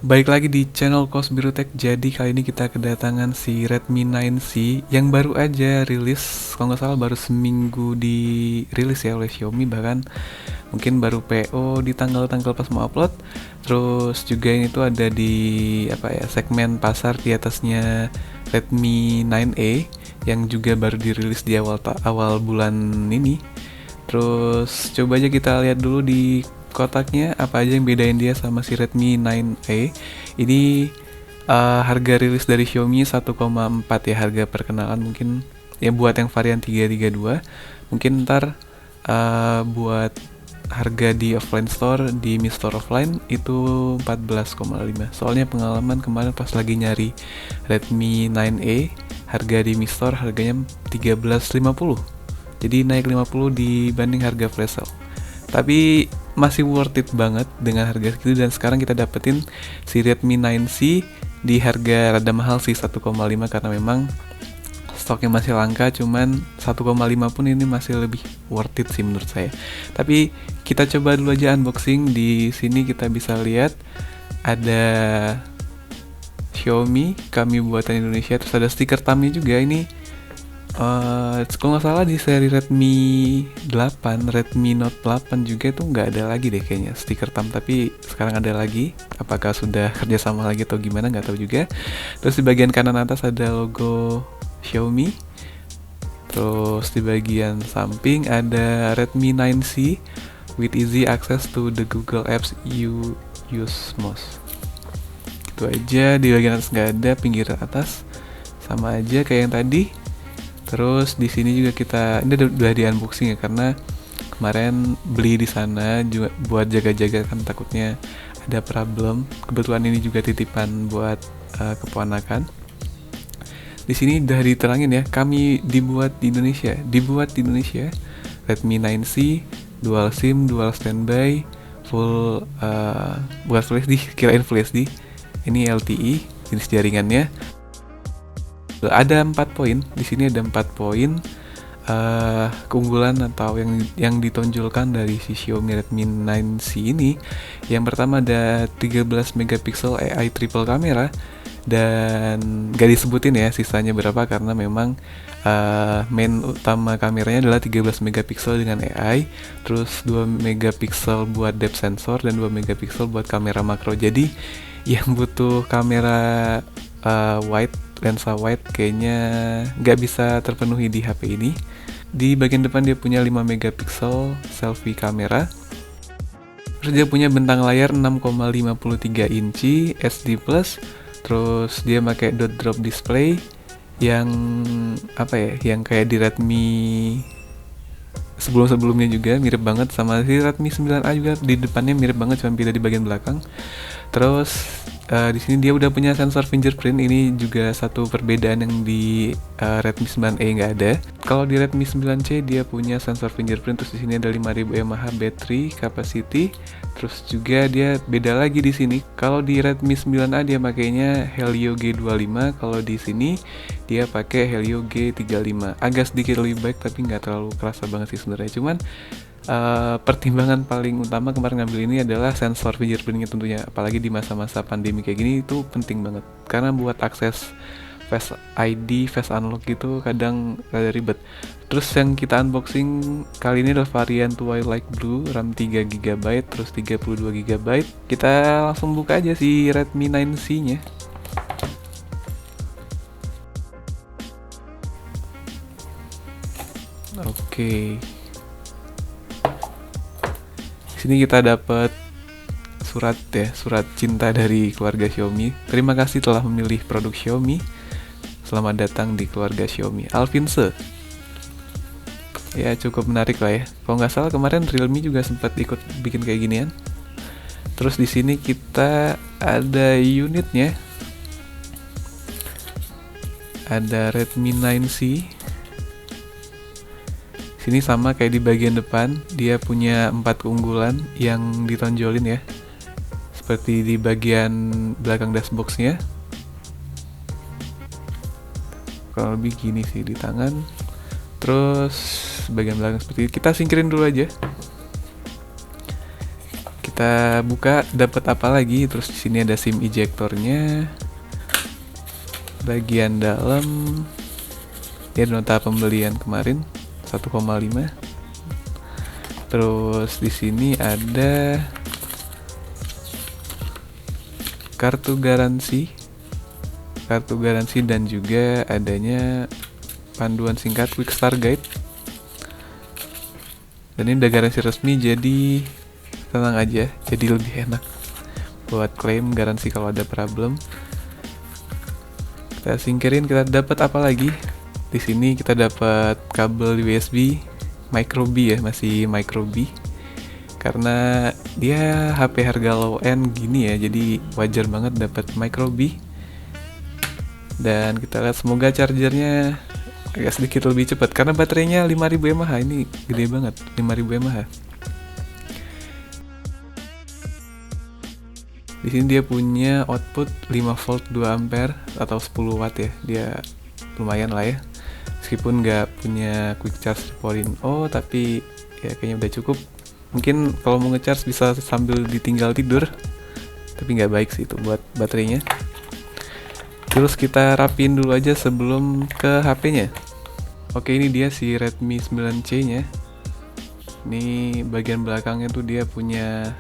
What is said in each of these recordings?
Baik lagi di channel Kos Biru Tech. Jadi kali ini kita kedatangan si Redmi 9C yang baru aja rilis. Kalau nggak salah baru seminggu dirilis ya oleh Xiaomi, bahkan mungkin baru PO di tanggal-tanggal pas mau upload. Terus juga ini tuh ada di segmen pasar di atasnya Redmi 9A yang juga baru dirilis di awal bulan ini. Terus coba aja kita lihat dulu di kotaknya apa aja yang bedain dia sama si Redmi 9A. Ini harga rilis dari Xiaomi 1,4 ya, harga perkenalan. Mungkin ya buat yang varian 332. Mungkin ntar buat harga di offline store di Mi Store offline itu 14,5. Soalnya pengalaman kemarin pas lagi nyari Redmi 9A, harga di Mi Store harganya 13,50. Jadi naik 50 dibanding harga flash sale. Tapi masih worth it banget dengan harga segitu, dan sekarang kita dapetin si Redmi 9C di harga rada mahal sih, 1,5, karena memang stoknya masih langka. Cuman 1,5 pun ini masih lebih worth it sih menurut saya. Tapi kita coba dulu aja unboxing. Di sini kita bisa lihat ada Xiaomi, kami buatan Indonesia, terus ada stiker thumbnya juga. Ini kalau nggak salah di seri Redmi 8, Redmi Note 8 juga itu nggak ada lagi deh kayaknya stiker thumb, tapi sekarang ada lagi. Apakah sudah kerjasama lagi atau gimana, nggak tahu juga. Terus di bagian kanan atas ada logo Xiaomi. Terus di bagian samping ada Redmi 9C with easy access to the Google Apps you use most. Itu aja. Di bagian atas nggak ada, pinggir atas sama aja kayak yang tadi. Terus di sini juga ini udah di unboxing ya, karena kemarin beli di sana juga buat jaga-jaga, kan takutnya ada problem. Kebetulan ini juga titipan buat keponakan. Di sini udah diterangin ya, kami dibuat di Indonesia. Redmi 9C, dual SIM, dual standby, full buat Full HD, kirain Full HD. Ini LTE jenis jaringannya. Ada 4 poin. Di sini ada 4 poin keunggulan atau yang ditonjolkan dari si Xiaomi Redmi 9C ini. Yang pertama ada 13 megapiksel AI triple kamera, dan gak disebutin ya sisanya berapa karena memang main utama kameranya adalah 13 megapiksel dengan AI, terus 2 megapiksel buat depth sensor dan 2 megapiksel buat kamera makro. Jadi yang butuh kamera lensa wide kayaknya nggak bisa terpenuhi di HP ini. Di bagian depan dia punya 5 megapiksel selfie kamera. Terus dia punya bentang layar 6,53 inci SD+. Terus dia pakai dot drop display yang yang kayak di Redmi sebelumnya juga, mirip banget sama si Redmi 9A juga. Di depannya mirip banget, cuma beda di bagian belakang. Terus di sini dia udah punya sensor fingerprint. Ini juga satu perbedaan yang di Redmi 9A nggak ada. Kalau di Redmi 9C dia punya sensor fingerprint. Terus di sini ada 5000 mAh battery capacity. Terus juga dia beda lagi di sini. Kalau di Redmi 9A dia pakainya Helio G25. Kalau di sini dia pakai Helio G35. Agak sedikit lebih baik, tapi nggak terlalu kerasa banget sih sebenarnya. Cuman pertimbangan paling utama kemarin ngambil ini adalah sensor fingerprintnya tentunya, apalagi di masa-masa pandemi kayak gini itu penting banget, karena buat akses Face ID, Face Unlock gitu kadang rada ribet. Terus yang kita unboxing kali ini adalah varian Twilight Blue, RAM 3GB, terus 32GB. Kita langsung buka aja si Redmi 9C nya. Oke. Sini kita dapat surat cinta dari keluarga Xiaomi. Terima kasih telah memilih produk Xiaomi. Selamat datang di keluarga Xiaomi. Alvinse. Ya cukup menarik lah ya. Kalau nggak salah kemarin Realme juga sempat ikut bikin kayak ginian. Terus di sini kita ada unitnya. Ada Redmi 9C. Sini sama kayak di bagian depan, dia punya 4 keunggulan yang ditonjolin ya, seperti di bagian belakang dashboardnya. Kalau lebih gini sih di tangan. Terus bagian belakang seperti ini. Kita singkirin dulu aja. Kita buka, dapat apa lagi? Terus di sini ada SIM ejectornya. Bagian dalam ya nota pembelian kemarin 1,5. Terus di sini ada kartu garansi dan juga adanya panduan singkat quick start guide. Dan ini udah garansi resmi, jadi tenang aja, jadi lebih enak buat klaim garansi kalau ada problem. Kita singkirin, kita dapat apa lagi? Di sini kita dapat kabel USB micro B ya, masih micro B. Karena dia HP harga low end gini ya, jadi wajar banget dapat micro B. Dan kita lihat semoga chargernya agak sedikit lebih cepat karena baterainya 5000 mAh, ini gede banget, 5000 mAh. Di sini dia punya output 5 volt 2 ampere atau 10 watt ya. Dia lumayan lah ya. Meskipun nggak punya quick charge 4.0, tapi ya kayaknya udah cukup. Mungkin kalau mau ngecharge bisa sambil ditinggal tidur, tapi nggak baik sih itu buat baterainya. Terus kita rapiin dulu aja sebelum ke HP-nya. Oke, ini dia si Redmi 9C nya. Ini bagian belakangnya tuh dia punya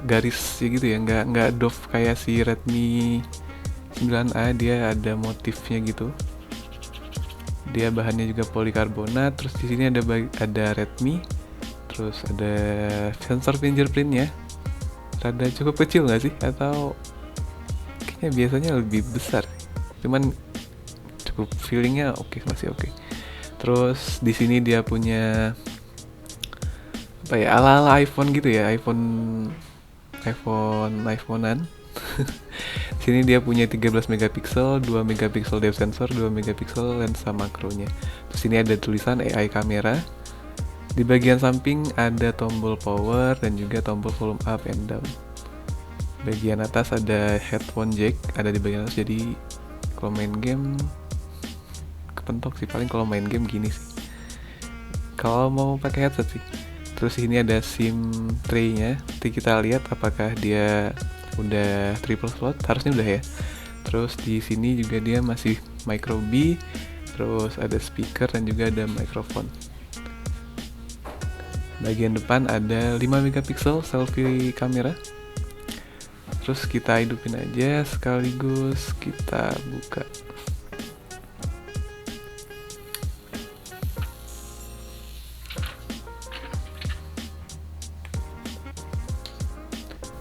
garis ya gitu ya, nggak doff kayak si Redmi 9A, dia ada motifnya gitu. Dia bahannya juga polikarbonat. Terus di sini ada Redmi, terus ada sensor fingerprint ya. Rada cukup kecil nggak sih? Atau kayaknya biasanya lebih besar. Cuman cukup feelingnya oke, masih oke. Terus di sini dia punya apa ya, ala-ala iPhone gitu ya, iPhone-an. Sini dia punya 13 megapiksel, 2 megapiksel depth sensor, 2 megapiksel lensa makronya. Terus ini ada tulisan AI kamera. Di bagian samping ada tombol power dan juga tombol volume up and down. Bagian atas ada headphone jack, ada di bagian atas, jadi kalau main game kepentok sih, paling kalau main game gini sih. Kalau mau pakai headset sih. Terus ini ada SIM tray-nya. Nanti kita lihat apakah dia udah triple slot, harusnya udah ya. Terus di sini juga dia masih micro B. Terus ada speaker dan juga ada mikrofon. Bagian depan ada 5 megapiksel selfie kamera. Terus kita hidupin aja sekaligus kita buka.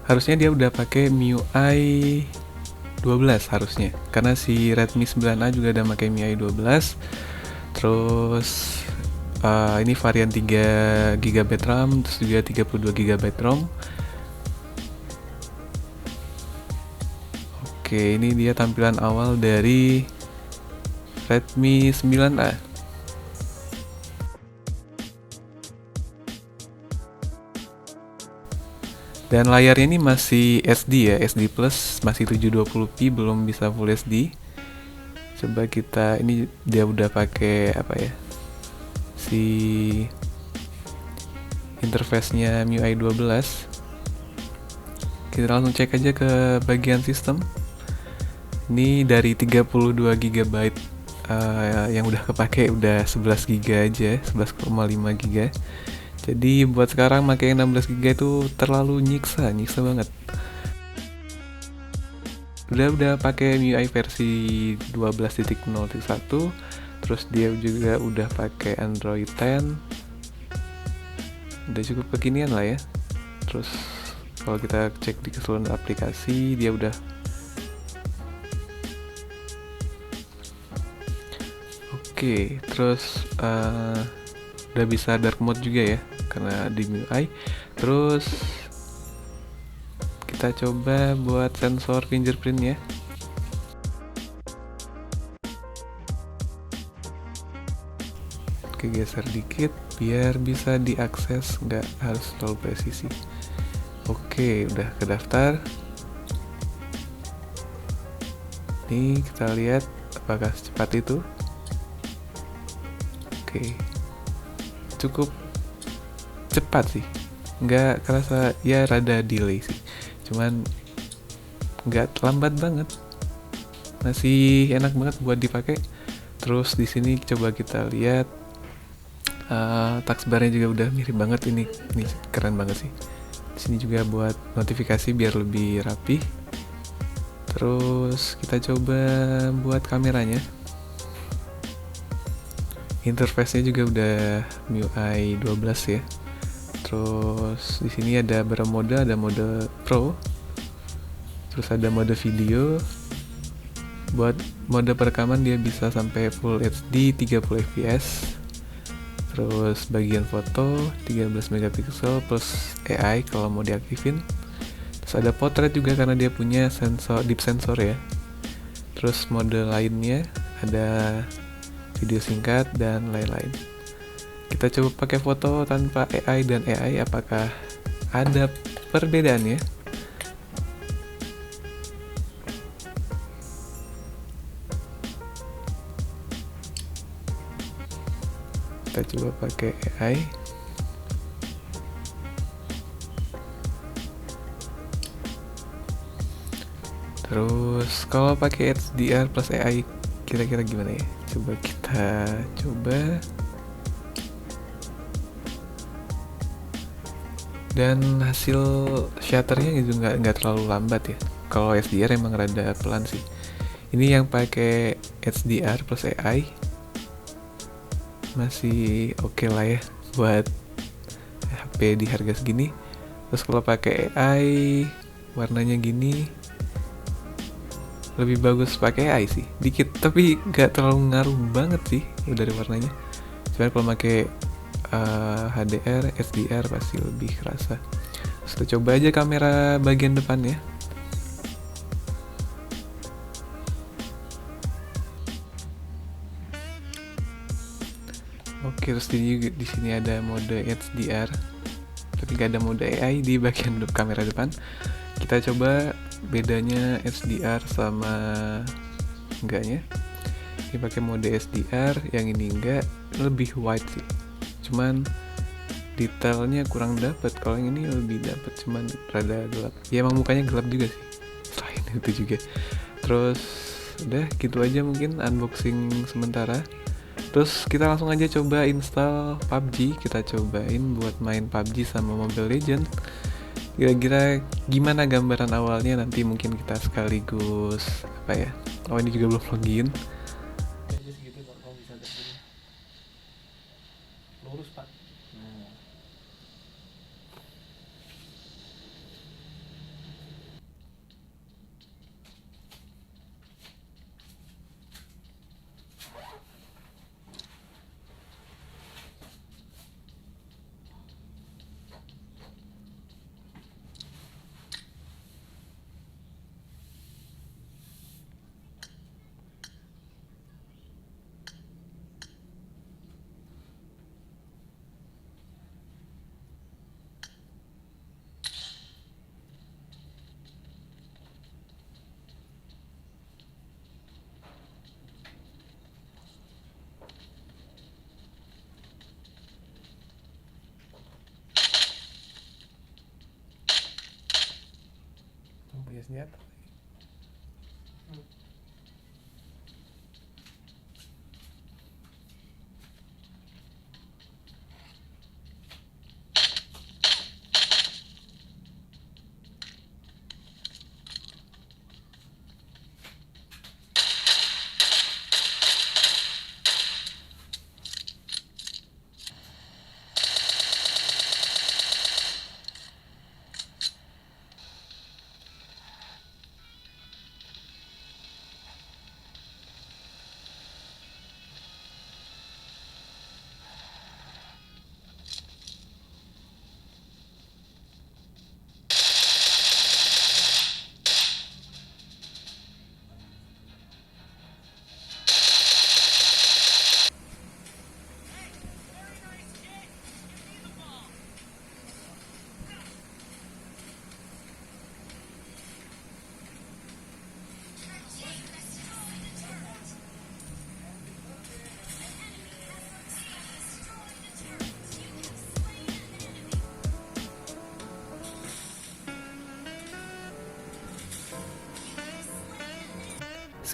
Harusnya dia udah pakai MIUI 12 harusnya, karena si Redmi 9A juga ada pakai MIUI 12. Terus ini varian 3 GB RAM, terus juga 32 GB ROM. Oke, ini dia tampilan awal dari Redmi 9A. Dan layarnya ini masih SD ya, SD Plus, masih 720p, belum bisa Full HD. Coba kita, ini dia udah pakai apa ya, si interface-nya MIUI 12. Kita langsung cek aja ke bagian sistem. Ini dari 32 GB yang udah kepake udah 11 GB aja, 11,5 GB. Jadi buat sekarang pakai 16 GB itu terlalu nyiksa banget. Udah pakai MIUI versi 12.0.1, terus dia juga udah pakai Android 10. Udah cukup kekinian lah ya. Terus kalau kita cek di keseluruhan aplikasi, dia udah oke. Terus udah bisa dark mode juga ya, karena di MIUI. Terus kita coba buat sensor fingerprint ya. Oke, geser dikit biar bisa diakses, nggak harus terlalu presisi. Oke, udah kedaftar. Ini kita lihat apakah secepat itu. Oke, cukup cepat sih, nggak kerasa, ya rada delay sih, cuman nggak lambat banget, masih enak banget buat dipakai. Terus di sini coba kita lihat, taskbarnya juga udah mirip banget. Ini keren banget sih. Di sini juga buat notifikasi biar lebih rapi. Terus kita coba buat kameranya. Interface-nya juga udah MIUI 12 ya. Terus di sini ada beberapa mode, ada mode Pro. Terus ada mode video. Buat mode perekaman dia bisa sampai Full HD 30 fps. Terus bagian foto 13 megapiksel plus AI kalau mau diaktifin. Terus ada portrait juga karena dia punya sensor, deep sensor ya. Terus mode lainnya ada video singkat dan lain-lain. Kita coba pakai foto tanpa AI dan AI, apakah ada perbedaannya? Kita coba pakai AI. Terus kalau pakai HDR plus AI kira-kira gimana ya? Coba kita coba. Dan hasil shutternya gitu nggak terlalu lambat ya. Kalau HDR emang rada pelan sih. Ini yang pakai HDR plus AI masih oke lah ya buat HP di harga segini. Terus kalau pakai AI warnanya gini, lebih bagus pakai AI sih dikit, tapi nggak terlalu ngaruh banget sih dari warnanya. Cuman kalau pakai HDR, SDR pasti lebih kerasa. Terus kita coba aja kamera bagian depan ya. Oke, terus di sini ada mode HDR, tapi nggak ada mode AI di bagian kamera depan. Kita coba bedanya HDR sama enggaknya. Ini pakai mode HDR, yang ini enggak, lebih white sih. Cuman detailnya kurang dapet. Kalau yang ini lebih dapet, cuman rada gelap. Ya emang mukanya gelap juga sih. Selain itu juga. Terus udah gitu aja mungkin unboxing sementara. Terus kita langsung aja coba install PUBG. Kita cobain buat main PUBG sama Mobile Legends. Kira-kira gimana gambaran awalnya, nanti mungkin kita sekaligus apa ya. Oh, ini juga belum login. Lurus pak. Punya senjata.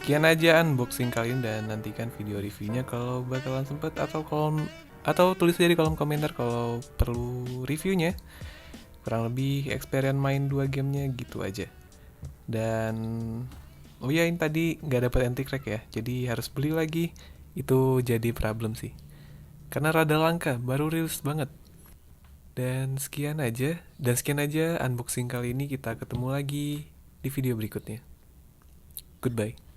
sekian aja unboxing kali ini dan nantikan video reviewnya kalau bakalan sempet atau tulis aja di kolom komentar kalau perlu reviewnya. Kurang lebih experience main 2 gamenya gitu aja. Dan oh ya, ini tadi nggak dapet anti crack ya, jadi harus beli lagi. Itu jadi problem sih, karena rada langka, baru rilis banget. Dan sekian aja unboxing kali ini. Kita ketemu lagi di video berikutnya. Goodbye.